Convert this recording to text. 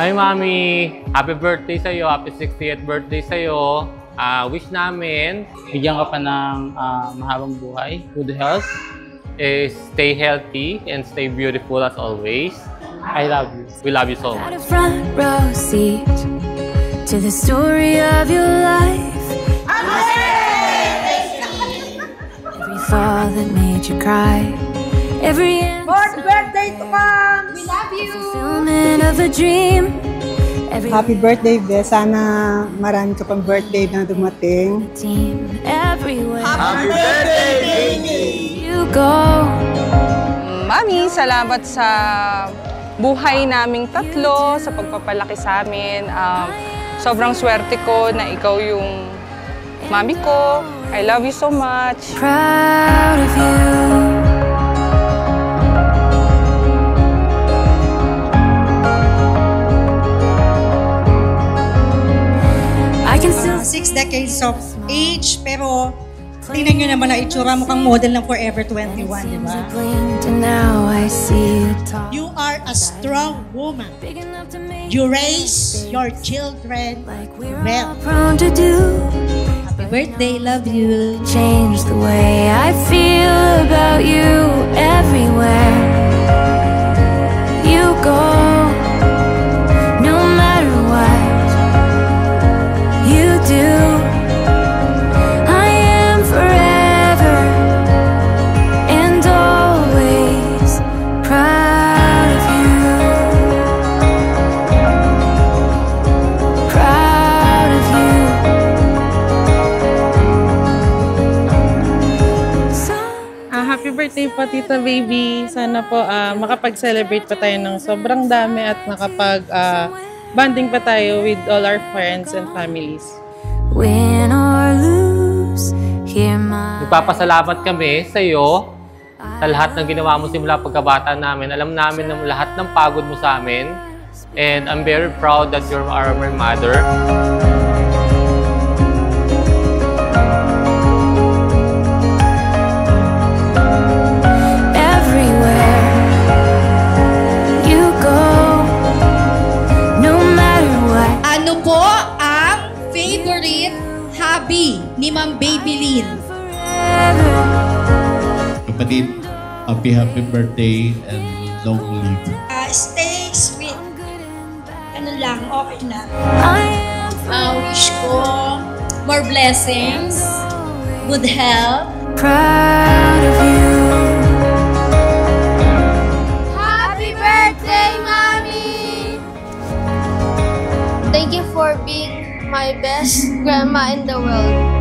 Hi, Mami! Happy birthday sa'yo. Happy 60th birthday sa'yo. Wish namin, bigyan ka pa ng mahabang buhay, good health. Stay healthy and stay beautiful as always. I love you. We love you so much. A front row seat to the story of your life. Every fall that made you cry. Every Happy birthday to come! We love you. Fulfillment of a dream. Happy birthday, Be. Sana marami ka pang birthday na dumating. Everywhere. Happy birthday, baby! You go. Mami, salamat sa buhay naming tatlo, sa pagpapalaki sa amin. Sobrang swerte ko na ikaw yung mami ko. I love you so much. Proud of you. I can still 6 decades of age, pero tingnan nyo naman na itsura mo kang model ng Forever 21, di ba? You are a strong woman. You raise your children well. Happy birthday, love you. Change the way I feel about you everywhere you go. No matter what you do, I am forever and always proud of you. Proud of you. Happy birthday po, Tita Baby. Sana po makapag-celebrate pa tayo ng sobrang dami at makapag-bonding pa tayo with all our friends and families. Win or lose, hear my... Nagpapasalamat kami sa iyo sa lahat ng ginawa mo simula pagkabata namin. Alam namin na lahat ng pagod mo sa amin. And I'm very proud that you are my mother. Everywhere you go, no matter what. Ano po ang favorite hobby ni Ma'am Babylin? Kapatid, happy birthday and long live. Stay sweet. Ano lang, okay na. I am Wish ko more blessings, good health. proud of you. Happy birthday, Mommy! Thank you for being my best grandma in the world.